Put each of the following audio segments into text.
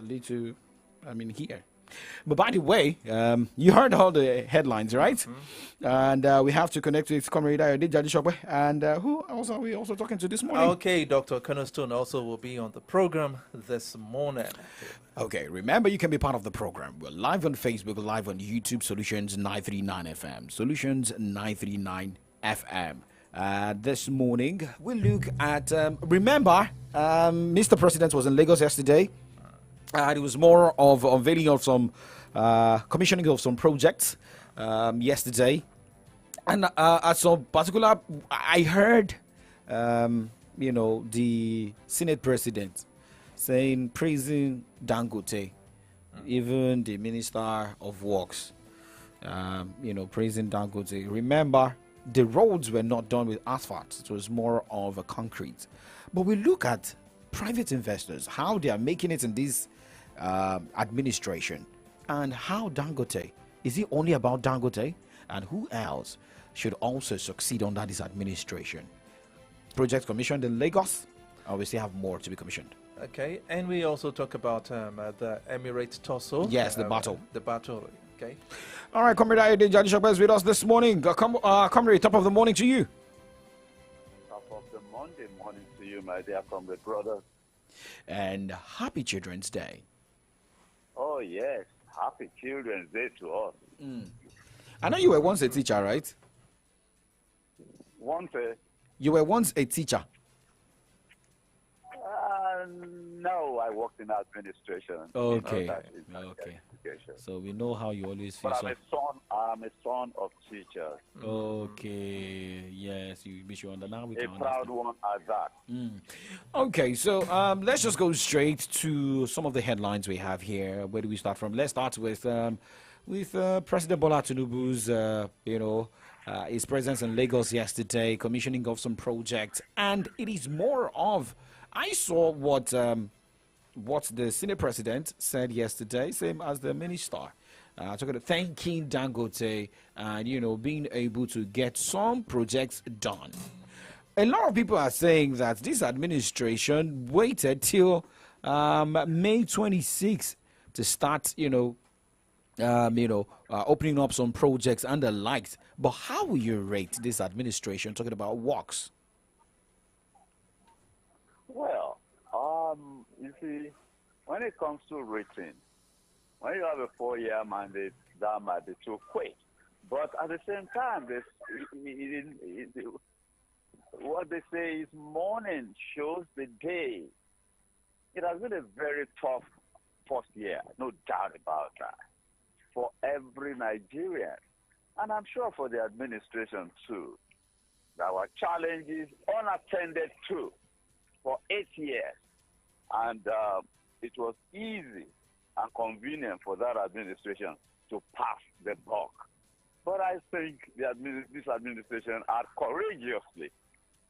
little, here. But by the way, you heard all the headlines, right? And we have to connect with Comrade Ayode Jadishokwe. And who else are we also talking to this morning? Okay, Dr. Cornerstone also will be on the program this morning. Okay, remember you can be part of the program. We're live on Facebook, live on YouTube, Solutions 939 FM. Solutions 939 FM. This morning, we'll look at, remember, Mr. President was in Lagos yesterday. It was more of unveiling of some, commissioning of some projects yesterday. And at some particular, I heard, the Senate President saying, praising Dangote, even the Minister of Works, praising Dangote. Remember, the roads were not done with asphalt. It was more of a concrete. But we look at private investors, how they are making it in this administration, and how Dangote, is it only about Dangote, and who else should also succeed under this administration? Projects commissioned in Lagos, and we still have more to be commissioned. Okay, and we also talk about the Emirates Torso. Yes, the battle. The battle, okay. All right, Comrade Ayode Jadishokwe is with us this morning. Comrade, top of the morning to you. Top of the Monday morning to you, my dear comrade brother. And happy Children's Day. Oh, yes. Happy Children's Day to us. I know you were once a teacher, right? Once You were once a teacher. no, I worked in administration. Okay. Okay. So we know how you always feel. But I'm a son of teachers. Okay. Yes, we should understand. Now we A can proud understand. one at that. Okay, so let's just go straight to some of the headlines we have here. Where do we start from? Let's start with President Bola Tinubu's, his presence in Lagos yesterday, commissioning of some projects, and it is more of. I saw what the Senate President said yesterday, same as the minister, talking about thanking Dangote and being able to get some projects done. A lot of people are saying that this administration waited till May 26th to start, opening up some projects and the likes. But how will you rate this administration talking about works? Well, you see, when it comes to rating, when you have a 4-year mandate, that might be too quick. But at the same time, what they say is morning shows the day. It has been a very tough first year, no doubt about that, for every Nigerian. And I'm sure for the administration too. There were challenges unattended to for 8 years. And it was easy and convenient for that administration to pass the buck. But I think this administration are courageously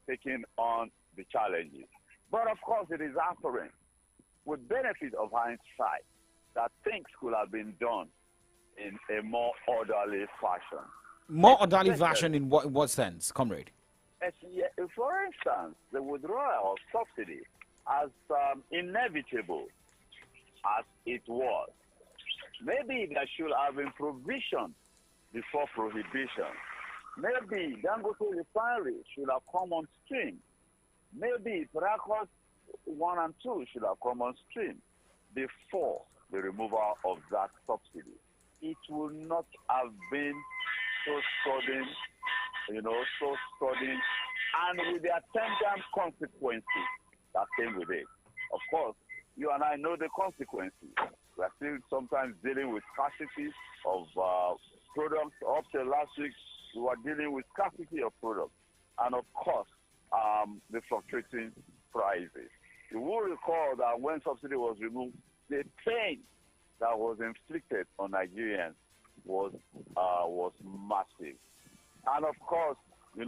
taking on the challenges. But of course, it is apparent, with benefit of hindsight, that things could have been done in a more orderly fashion. More orderly fashion in what sense, comrade? For instance, the withdrawal of subsidy, as inevitable as it was, maybe there should have been provision before prohibition. Maybe Dangote Refinery should have come on stream. Maybe Paracos 1 and 2 should have come on stream before the removal of that subsidy. It would not have been so sudden, and with the attendant consequences that came with it. Of course, you and I know the consequences. We are still sometimes dealing with scarcity of products. Up till last week, we were dealing with scarcity of products. And of course, the fluctuating prices. You will recall that when subsidy was removed, the pain that was inflicted on Nigerians was massive. And of course, the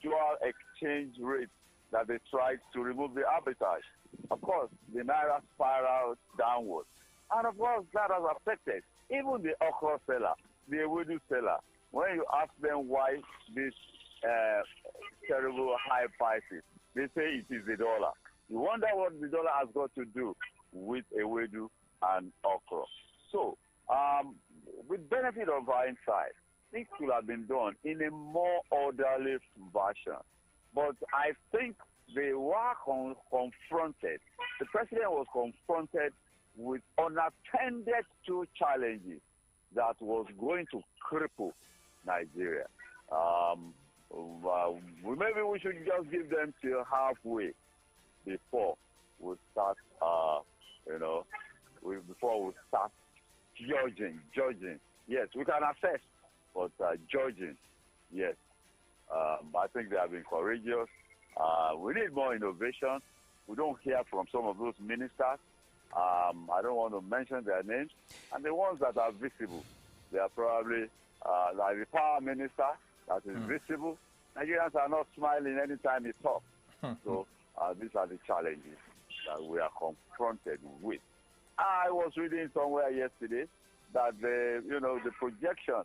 dual exchange rate that they tried to remove the arbitrage. Of course, the naira spiraled downwards. And of course, that has affected even the okra seller, the ewedu seller. When you ask them why this terrible high prices, they say it is the dollar. You wonder what the dollar has got to do with ewedu and okra. So, with benefit of hindsight, this could have been done in a more orderly fashion. But I think they were confronted. The president was confronted with unattended to challenges that was going to cripple Nigeria. Maybe we should just give them till halfway before we start, before we start judging. Yes, we can assess, but judging, yes. I think they have been courageous. We need more innovation. We don't hear from some of those ministers. I don't want to mention their names. And the ones that are visible, they are probably like the power minister that is visible. Nigerians are not smiling anytime he talks. So these are the challenges that we are confronted with. I was reading somewhere yesterday that the projection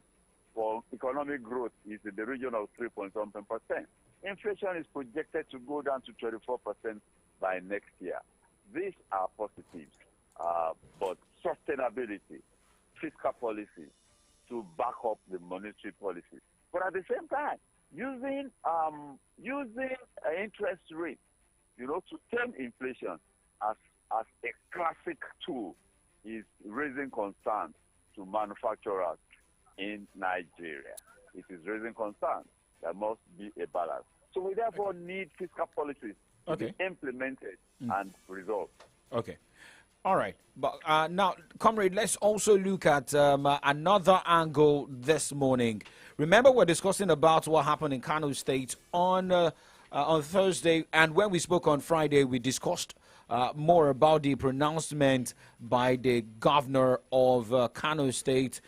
for economic growth is in the region of 3.something%. Inflation is projected to go down to 24% by next year. These are positives, but sustainability, fiscal policy to back up the monetary policy. But at the same time, using interest rate, to tame inflation as a classic tool is raising concerns to manufacturers in Nigeria. It is raising concerns. There must be a balance. So we therefore need fiscal policies to be implemented and resolved. Okay. All right. But now, comrade, let's also look at another angle this morning. Remember, we're discussing about what happened in Kano State on Thursday, and when we spoke on Friday, we discussed more about the pronouncement by the governor of Kano State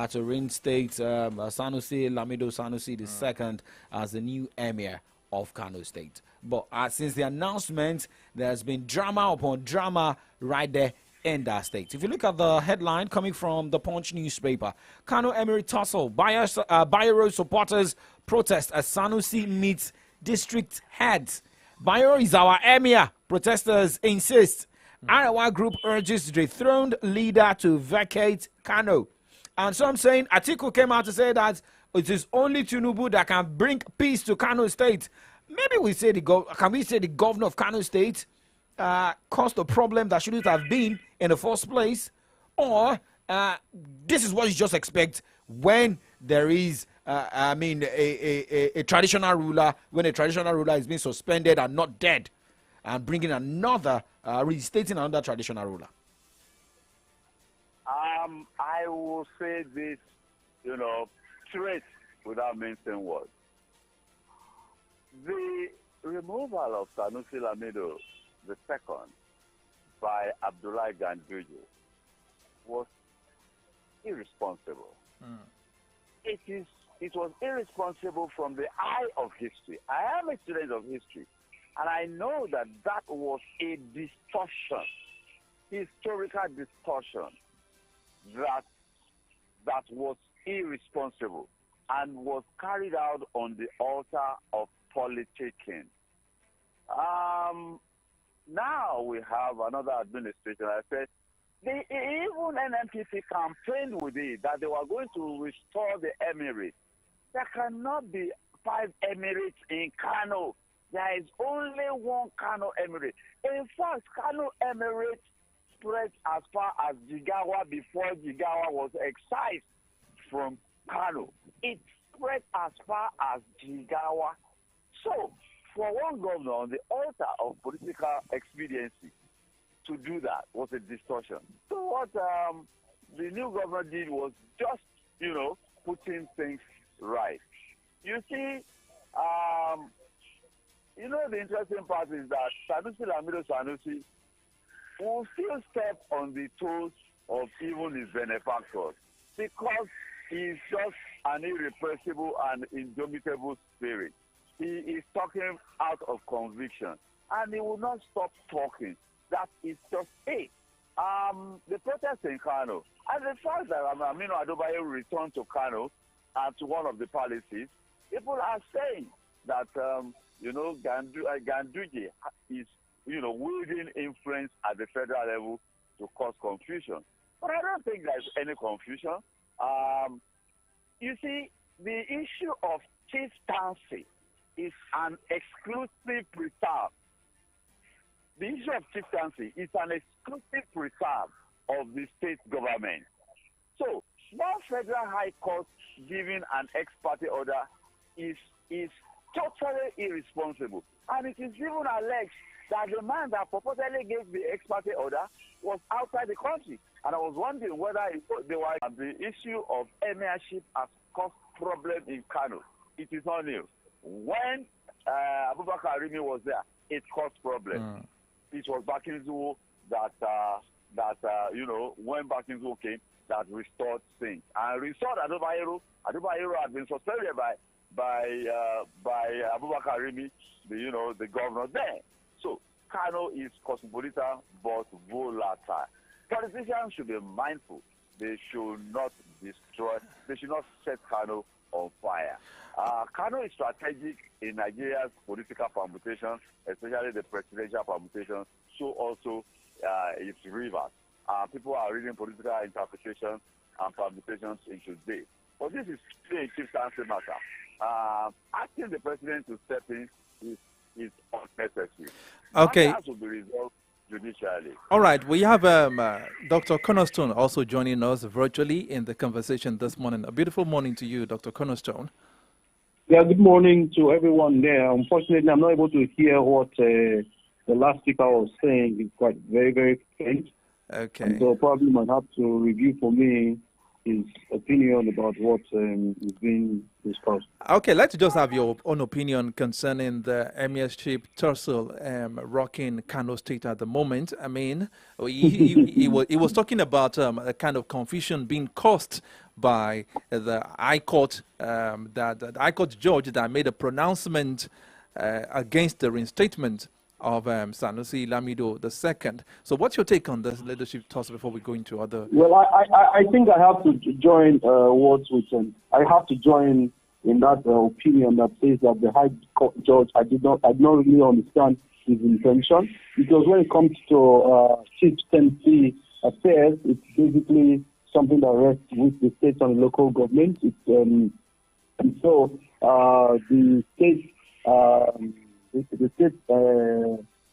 to reinstate Sanusi Lamido Sanusi II as the new emir of Kano State. But since the announcement, there's been drama upon drama right there in that state. If you look at the headline coming from the Punch newspaper, Kano Emirate tussle, Bayero supporters protest as Sanusi meets district heads. Bayero is our emir, protesters insist. Arawa group urges the dethroned leader to vacate Kano. And some saying, Atiku came out to say that it is only Tinubu that can bring peace to Kano State. Maybe we say can we say the governor of Kano State caused a problem that shouldn't have been in the first place? Or this is what you just expect when there is, a traditional ruler, when a traditional ruler is being suspended and not dead, and bringing another, restating another traditional ruler? I will say this, straight without mentioning words. The removal of Sanusi Lamido II by Abdullah Ganduje was irresponsible. It was irresponsible from the eye of history. I am a student of history, and I know that was a distortion, historical distortion, that was irresponsible and was carried out on the altar of politicking. Now we have another administration. I said, even NNPP campaigned with it that they were going to restore the emirate. There cannot be 5 emirates in Kano. There is only one Kano emirate. In fact, Kano emirate spread as far as Jigawa before Jigawa was excised from Kano. It spread as far as Jigawa. So, for one governor on the altar of political expediency to do that was a distortion. So what the new governor did was just, putting things right. You see, the interesting part is that Sanusi Lamido Sanusi will still step on the toes of even his benefactors because he is just an irrepressible and indomitable spirit. He is talking out of conviction, and he will not stop talking. That is just it. The protest in Kano, and the fact that Aminu Adebayo returned to Kano and to one of the palaces, people are saying that, Ganduje is wielding influence at the federal level to cause confusion. But I don't think there's any confusion. You see, the issue of chieftaincy is an exclusive preserve. The issue of chieftaincy is an exclusive preserve of the state government. So, one federal high court giving an ex parte order is totally irresponsible. And it is even alleged that the man that purportedly gave the ex parte order was outside the country. And I was wondering whether the issue of emirship has caused problem in Kano. It is not new. When Abubakar Arimi was there, it caused problem. It was Bakinzu when Bakinzu came, that restored things. And restored Adubayero. Adubayero had been suspended by Abubakar Arimi, the governor there. So Kano is cosmopolitan but volatile. Politicians should be mindful. They should not set Kano on fire. Kano is strategic in Nigeria's political permutations, especially the presidential permutations, so also its rivers. People are reading political interpretations and permutations into this. But this is still a chieftaincy matter. Asking the president to step in is unnecessary. Okay. Matters will be resolved judicially. All right. We have Dr. Cornerstone also joining us virtually in the conversation this morning. A beautiful morning to you, Dr. Cornerstone. Yeah, good morning to everyone there. Unfortunately, I'm not able to hear what the last speaker was saying. It's quite very, very faint. Okay. And so probably might have to review for me his opinion about what is being discussed. Okay, let's just have your own opinion concerning the emirship tussle rocking Kano State at the moment. I mean, he was talking about a kind of confusion being caused by the High Court, the High Court judge that made a pronouncement against the reinstatement of Sanusi Lamido II. So what's your take on this leadership toss before we go into other... Well, I think I have to join words with him. I have to join in that opinion that says that the High Court judge, I did not really understand his intention, because when it comes to chieftaincy affairs, it's basically something that rests with the state and the local government. And so the state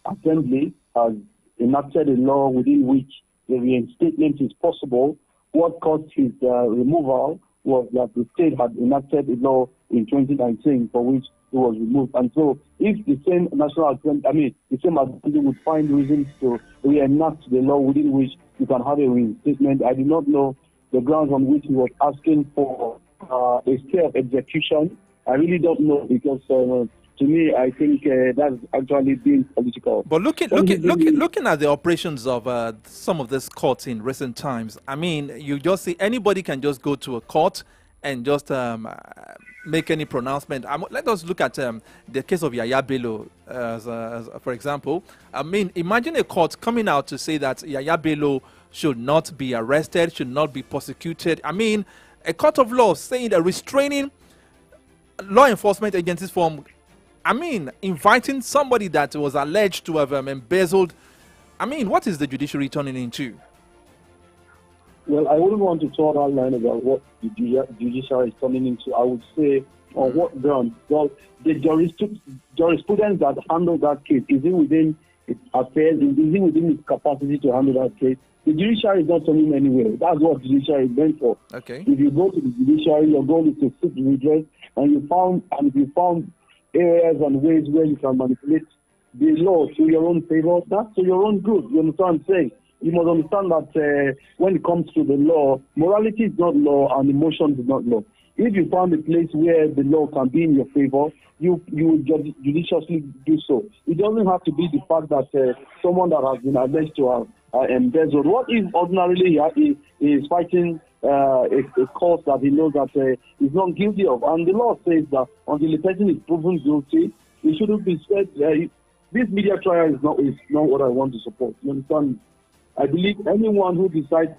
assembly has enacted a law within which the reinstatement is possible. What caused his removal was that the state had enacted a law in 2019 for which he was removed. And so if the same National Assembly, the same assembly would find reasons to reenact the law within which you can have a reinstatement, I do not know the grounds on which he was asking for a stay of execution. I really don't know, because to me, I think that's actually being political. But looking at the operations of some of these courts in recent times, I mean, you just see anybody can just go to a court and just make any pronouncement. Let us look at the case of Yaya Bello, for example. I mean, imagine a court coming out to say that Yaya Bello should not be arrested, should not be prosecuted. I mean, a court of law saying that restraining law enforcement agencies from, I mean, inviting somebody that was alleged to have embezzled. I mean, what is the judiciary turning into? Well, I wouldn't want to talk that line about what the judiciary is turning into. I would say, on what grounds? Well, the jurisprudence that handled that case, is it within its affairs? Is it within its capacity to handle that case? The judiciary is not turning anywhere. That's what judiciary is meant for. Okay. If you go to the judiciary, your goal is to seek redress, and if you found areas and ways where you can manipulate the law to your own favor, that's to your own good. You understand what I'm saying? You must understand that when it comes to the law, morality is not law and emotion is not law. If you found a place where the law can be in your favor, you judiciously do so. It doesn't have to be the fact that someone that has been alleged to have embezzled. What if ordinarily he is fighting a cause that he knows that he's not guilty of? And the law says that until the person is proven guilty, he shouldn't be said. This media trial is not what I want to support. You understand? I believe anyone who decides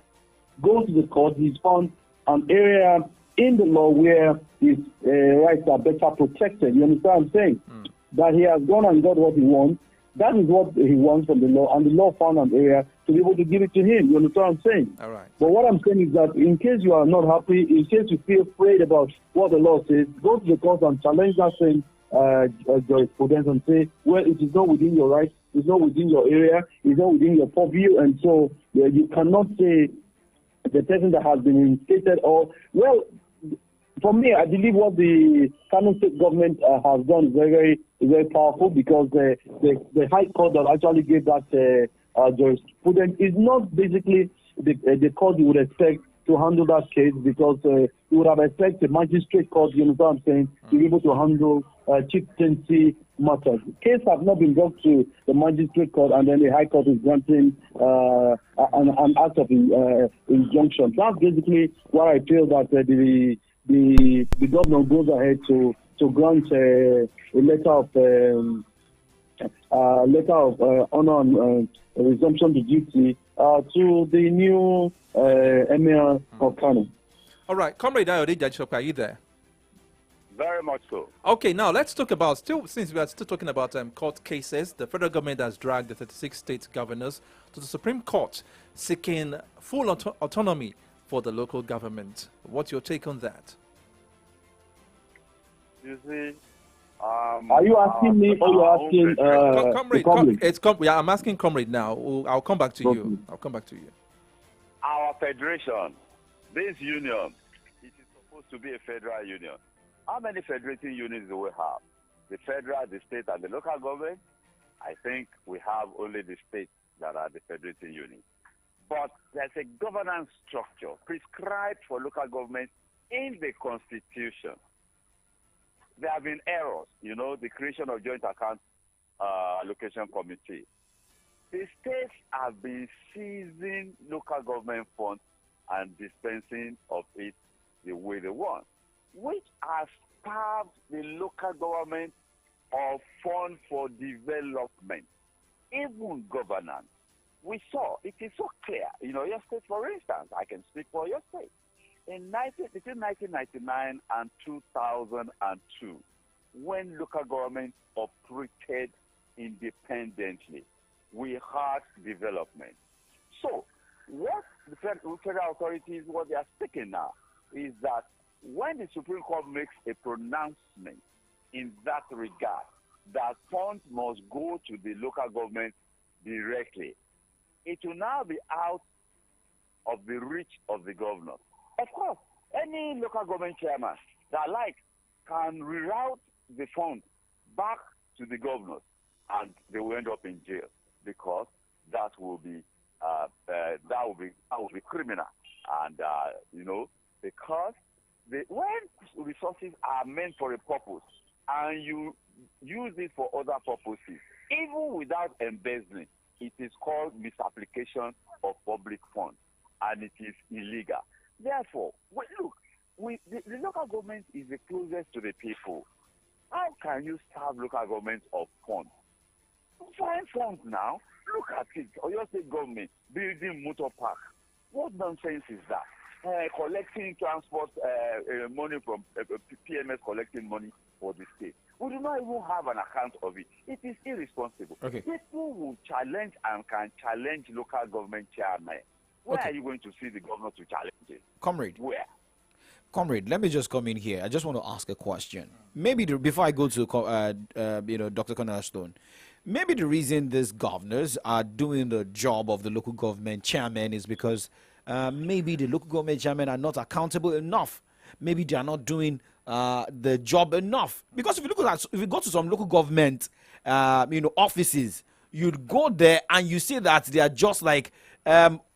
go to the court, he's found an area in the law where his rights are better protected. You understand what I'm saying? That he has gone and got what he wants, That is what he wants from the law, and the law found an area to be able to give it to him. You understand what I'm saying? All right. But what I'm saying is that in case you are not happy, in case you feel afraid about what the law says, go to the court and challenge that same jurisprudence and say, well, it is not within your rights, it's not within your area, it's not within your purview, and so you cannot say the person that has been instated or, well, for me, I believe what the Kano State government has done is very, very powerful, because the High Court that actually gave that jurisprudence is not basically the court you would expect to handle that case, because you would have expected the magistrate court, you know what I'm saying, to be able to handle chieftaincy matters. The case have not been brought to the magistrate court, and then the High Court is granting an act of injunction. That's basically what I feel that the governor goes ahead to grant a letter of honor and resumption to duty to the new emir of Kano. All right, Comrade Ayode Jajishop, are you there? Very much so. Okay, now let's talk about, since we are still talking about court cases, the federal government has dragged the 36 state governors to the Supreme Court seeking full autonomy for the local government. What's your take on that? You see, are you asking me or you asking Comrade? I'm asking Comrade now. I'll come back to you. I'll come back to you. Our federation, this union, it is supposed to be a federal union. How many federating units do we have? The federal, the state, and the local government? I think we have only the states that are the federating units. But there's a governance structure prescribed for local government in the Constitution. There have been errors, the creation of joint account allocation committee. The states have been seizing local government funds and dispensing of it the way they want, which has starved the local government of funds for development, even governance. We saw, it is so clear, your state, for instance, I can speak for your state. Between 1999 and 2002, when local government operated independently, we had development. So, what the federal authorities, what they are speaking now, is that when the Supreme Court makes a pronouncement in that regard, that funds must go to the local government directly, it will now be out of the reach of the governor. Of course, any local government chairman that can reroute the funds back to the governors, and they will end up in jail, because that will be criminal, and because when resources are meant for a purpose and you use it for other purposes, even without embezzling, it is called misapplication of public funds, and it is illegal. Therefore, the local government is the closest to the people. How can you starve local government of funds? Find funds now. Look at it. Oyo State government building motor park. What nonsense is that? Collecting transport money from PMS, collecting money for the state. We do not even have an account of it. It is irresponsible. Okay. People will challenge and can challenge local government chairman. Where are you going to see the governor to challenge it? Comrade. Where? Comrade, let me just come in here. I just want to ask a question. Maybe before I go to Dr. Cornerstone, maybe the reason these governors are doing the job of the local government chairman is because maybe the local government chairmen are not accountable enough. Maybe they are not doing the job enough. Because if you go to some local government offices, you'd go there and you see that they are just like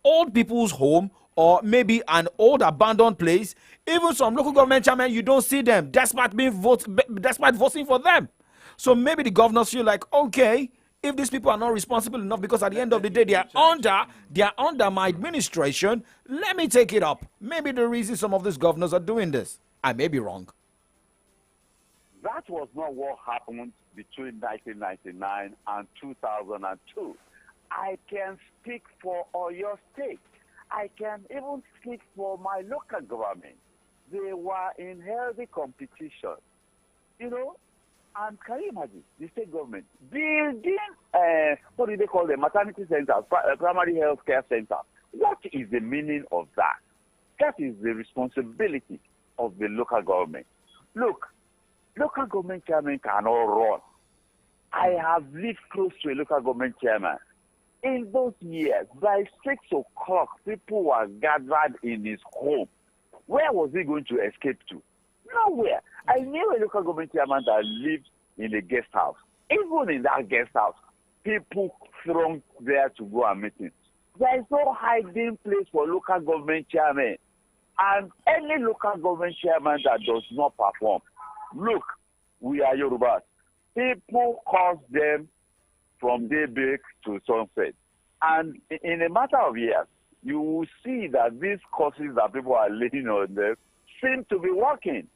old people's home, or maybe an old abandoned place. Even some local government chairmen, you don't see them despite voting for them. So maybe the governors feel like, okay, if these people are not responsible enough, because at the end of the day they are under my administration, let me take it up. Maybe the reason some of these governors are doing this. I may be wrong. That was not what happened between 1999 and 2002. I can speak for Oyo State. I can even speak for my local government. They were in healthy competition. And can you imagine the state government building, what do they call them, maternity centers, primary health care centers? What is the meaning of that? That is the responsibility of the local government. Look, local government chairman cannot run. I have lived close to a local government chairman. In those years, by 6 o'clock, people were gathered in his home. Where was he going to escape to? Nowhere. I knew a local government chairman that lived in a guest house. Even in that guest house, people thronged there to go and meet him. There is no hiding place for local government chairman. And any local government chairman that does not perform, look, we are Yorubas. People cause them from daybreak to sunset. And in a matter of years, you will see that these courses that people are laying on them seem to be working.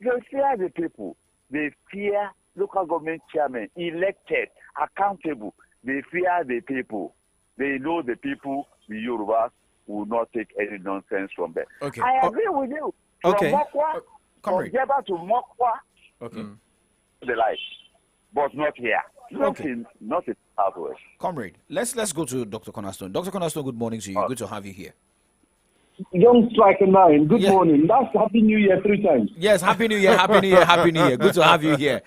They fear the people. They fear local government chairmen, elected, accountable. They fear the people. They know the people, the Yorubas, will not take any nonsense from them. Okay. I agree with you. Okay. From Mokwa, from Jeba to Mokwa, Okay. the light. But not here. Okay. Not in Southwest. Comrade, let's go to Dr. Cornerstone. Dr. Cornerstone, good morning to you. Good to have you here. Young Striker 9, good Yeah. morning. That's Happy New Year 3 times. Yes, Happy New Year, Happy New Year, Happy New Year. Good to have you here.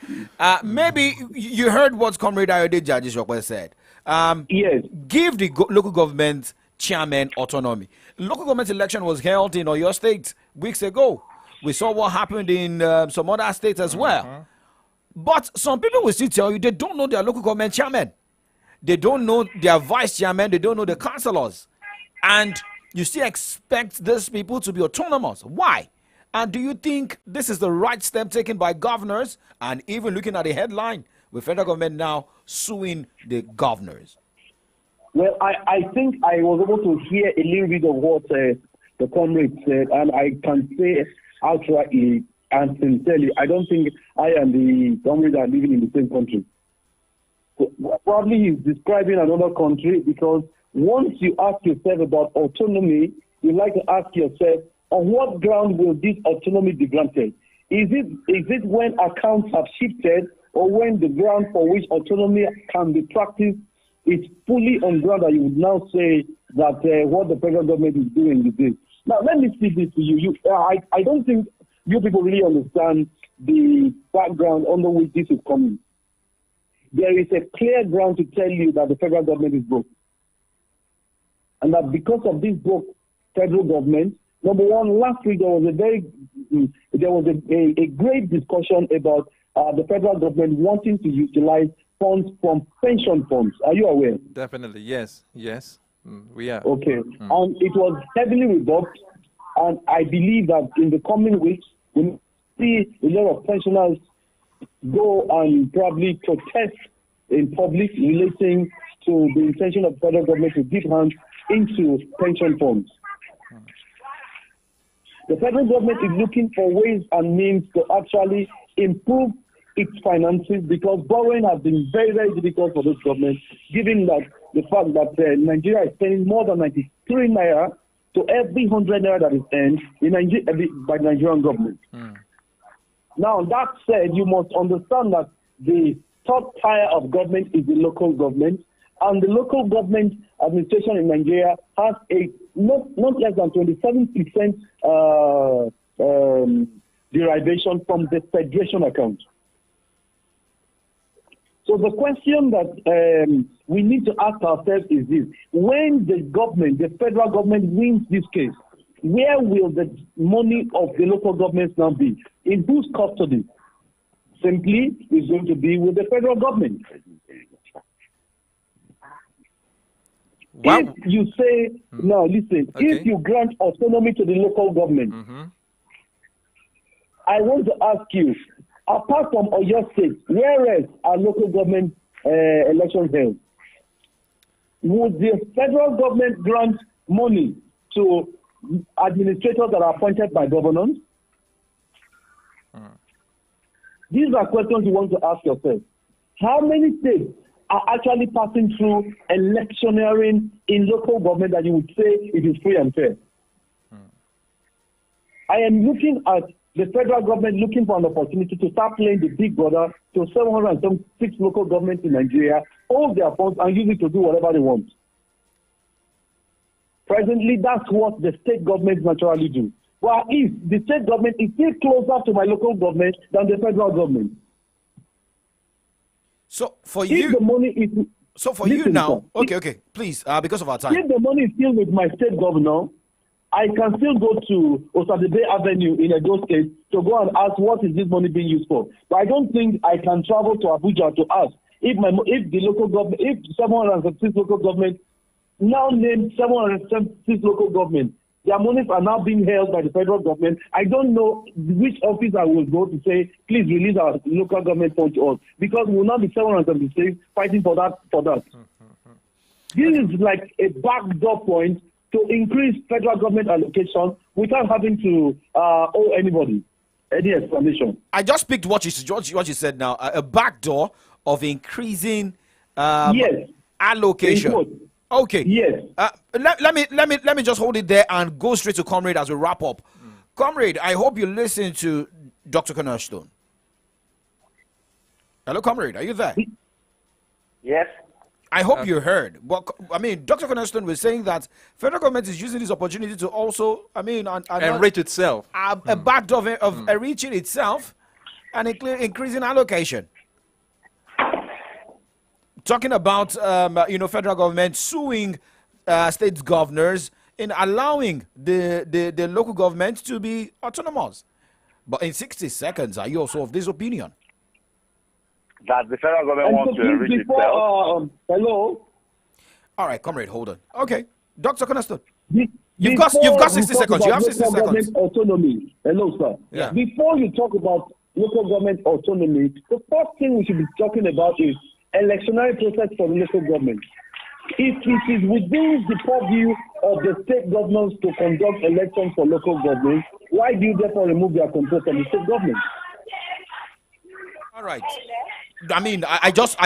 Maybe you heard what Comrade Ayode Jajishokwe said. Yes. Give the local government chairman autonomy. Local government election was held in Oyo State weeks ago. We saw what happened in some other states as well. But some people will still tell you they don't know their local government chairman. They don't know their vice chairman. They don't know the councillors. And you still expect these people to be autonomous. Why? And do you think this is the right step taken by governors? And even looking at the headline, with federal government now suing the governors. Well, I think I was able to hear a little bit of what the comrade said, and I can say outrightly and sincerely, I don't think I and the comrade are living in the same country. So, probably he's describing another country, because once you ask yourself about autonomy, you like to ask yourself, on what ground will this autonomy be granted? Is it when accounts have shifted, or when the ground for which autonomy can be practiced is fully on ground that you would now say that what the federal government is doing is this? Now, let me speak this to you. I don't think you people really understand the background under which this is coming. There is a clear ground to tell you that the federal government is broke. And that because of this broke federal government, number one, last week there was a great discussion about the federal government wanting to utilize funds from pension funds. Are you aware? Definitely, yes. We are. Okay. And it was heavily rebuffed. And I believe that in the coming weeks, we'll see a lot of pensioners go and probably protest in public relating to the intention of the federal government to dip hands into pension funds. The federal government is looking for ways and means to actually improve its finances, because borrowing has been very, very difficult for this government, given that the fact that Nigeria is spending more than 93 naira to every 100 naira that is earned in Nigeria, by the Nigerian government. Now, that said, you must understand that the top tier of government is the local government, and the local government administration in Nigeria has a not less than 27% derivation from the federation account. So the question that we need to ask ourselves is this: when the government, the federal government, wins this case, where will the money of the local governments now be? In whose custody? Simply, it's going to be with the federal government. Wow. If you say, now listen, if you grant autonomy to the local government, I want to ask you, apart from Oyo State, where else are local government elections held? Would the federal government grant money to administrators that are appointed by governors? These are questions you want to ask yourself. How many states are actually passing through electioneering in local government that you would say it is free and fair? I am looking at the federal government looking for an opportunity to start playing the big brother to 706 local governments in Nigeria, hold their funds and use it to do whatever they want. Presently, that's what the state governments naturally do. Well, if the state government is still closer to my local government than the federal government. So for If you, the money is you now, sir, okay, please, because of our time. if the money is still with my state governor, I can still go to Osadebe Avenue in Edo State to go and ask what is this money being used for. But I don't think I can travel to Abuja to ask if the local government, if 706 local government now named 706 local government, their monies are now being held by the federal government. I don't know which office I will go to say, please release our local government fund to us, because we will not be 776 fighting for that. This is like a backdoor point to increase federal government allocation without having to owe anybody any explanation. I just picked what you said now. A backdoor of increasing Yes. allocation. Okay. Yes. Let me just hold it there and go straight to Comrade as we wrap up. Comrade, I hope you listen to Dr. Cornerstone. Hello, Comrade. Are you there? Yes. I hope you heard. But I mean, Dr. Cornerstone was saying that federal government is using this opportunity to also, Enrich itself. a backdoor of enriching itself and increasing allocation. Talking about federal government suing state governors in allowing the local government to be autonomous. But in 60 seconds, are you also of this opinion? That the federal government wants to enrich itself. Hello. All right, Comrade, hold on. Okay, Dr. Cornerstone. You've got 60 seconds. You have 60 seconds. Autonomy. Hello, sir. Yeah. Before you talk about local government autonomy, the first thing we should be talking about is electionary process for the local government. If it is within the purview of the state governments to conduct elections for local government, why do you therefore remove their control from the state government? All right. I mean, I got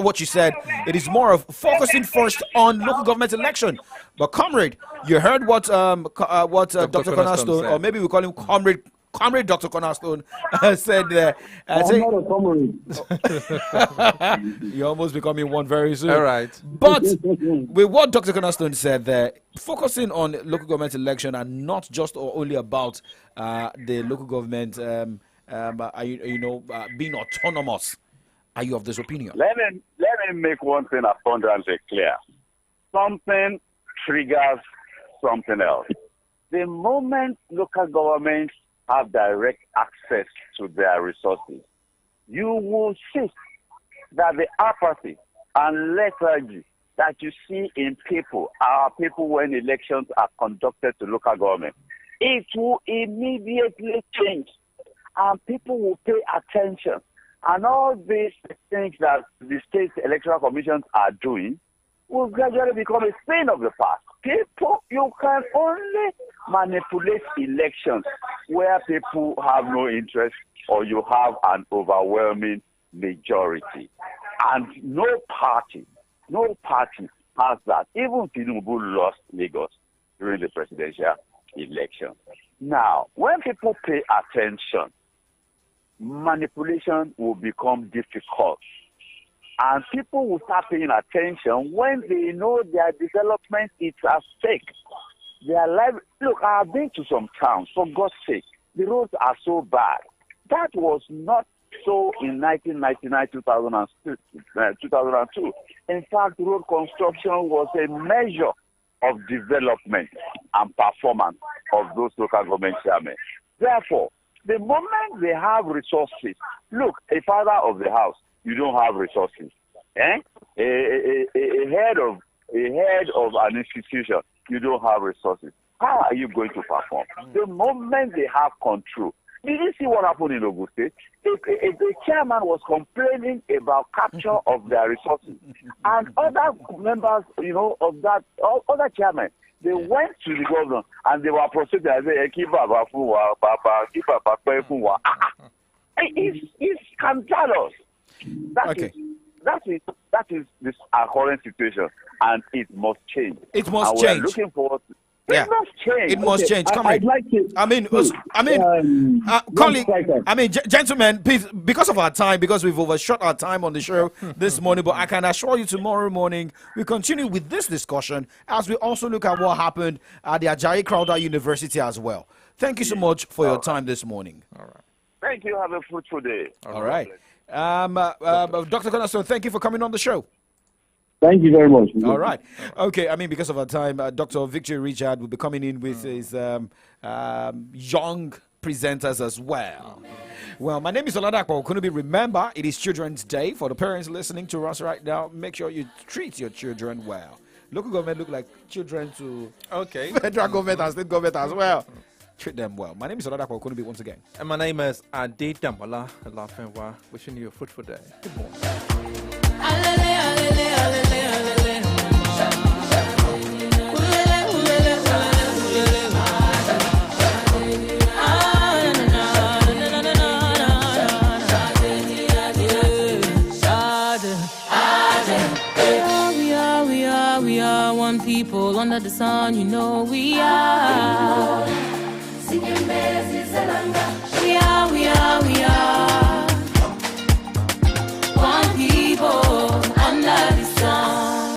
what you said. It is more of focusing first on local government election. But Comrade, you heard what Dr. Cornerstone, or maybe we call him Comrade Dr. Cornerstone, said there. I'm not a comrade. You're almost becoming one very soon. All right. But with what Dr. Cornerstone said there, focusing on local government election and not just or only about the local government being autonomous. Are you of this opinion? Let me make one thing abundantly clear. Something triggers something else. The moment local governments have direct access to their resources, you will see that the apathy and lethargy that you see in our people when elections are conducted to local government, it will immediately change. And people will pay attention. And all these things that the state electoral commissions are doing will gradually become a thing of the past. People, you can only manipulate elections where people have no interest or you have an overwhelming majority. And no party has that. Even Tinubu lost Lagos during the presidential election. Now, when people pay attention, manipulation will become difficult. And people will start paying attention when they know their development is at stake. Their life. Look, I have been to some towns, for God's sake. The roads are so bad. That was not so in 1999, 2002. In fact, road construction was a measure of development and performance of those local government chairmen. Therefore, the moment they have resources, look, a father of the house, you don't have resources. A head of an institution, you don't have resources. How are you going to perform? The moment they have control. Did you see what happened in Ogun State? The chairman was complaining about capture of their resources. And other members, of that, other chairmen, they went to the governor and they were proceeding and said, it's scandalous. That is this our current situation, and it must change. It must and change. We're looking forward Yeah. It must change. It must change. Come I'd like to. colleague, Striker. Gentlemen, please, because of our time, because we've overshot our time on the show this morning, but I can assure you tomorrow morning we continue with this discussion as we also look at what happened at the Ajayi Crowther University as well. Thank you so much for your time this morning. All right. Thank you. Have a fruitful day. All right. Dr. Cornerstone, thank you for coming on the show. Thank you very much. All right. Okay. I mean, because of our time, Dr. Victor Richard will be coming in with his young presenters as well. Well, my name is OLADAPO. Couldn't remember, it is Children's Day. For the parents listening to us right now, make sure you treat your children well. Local government look like children to federal government and state government as well. Treat them well. My name is OLADAPO. Couldn't be once again. And my name is Adedamola LAFFY. Wishing you a fruitful day. Good morning. We are one people under the sun, you know we are.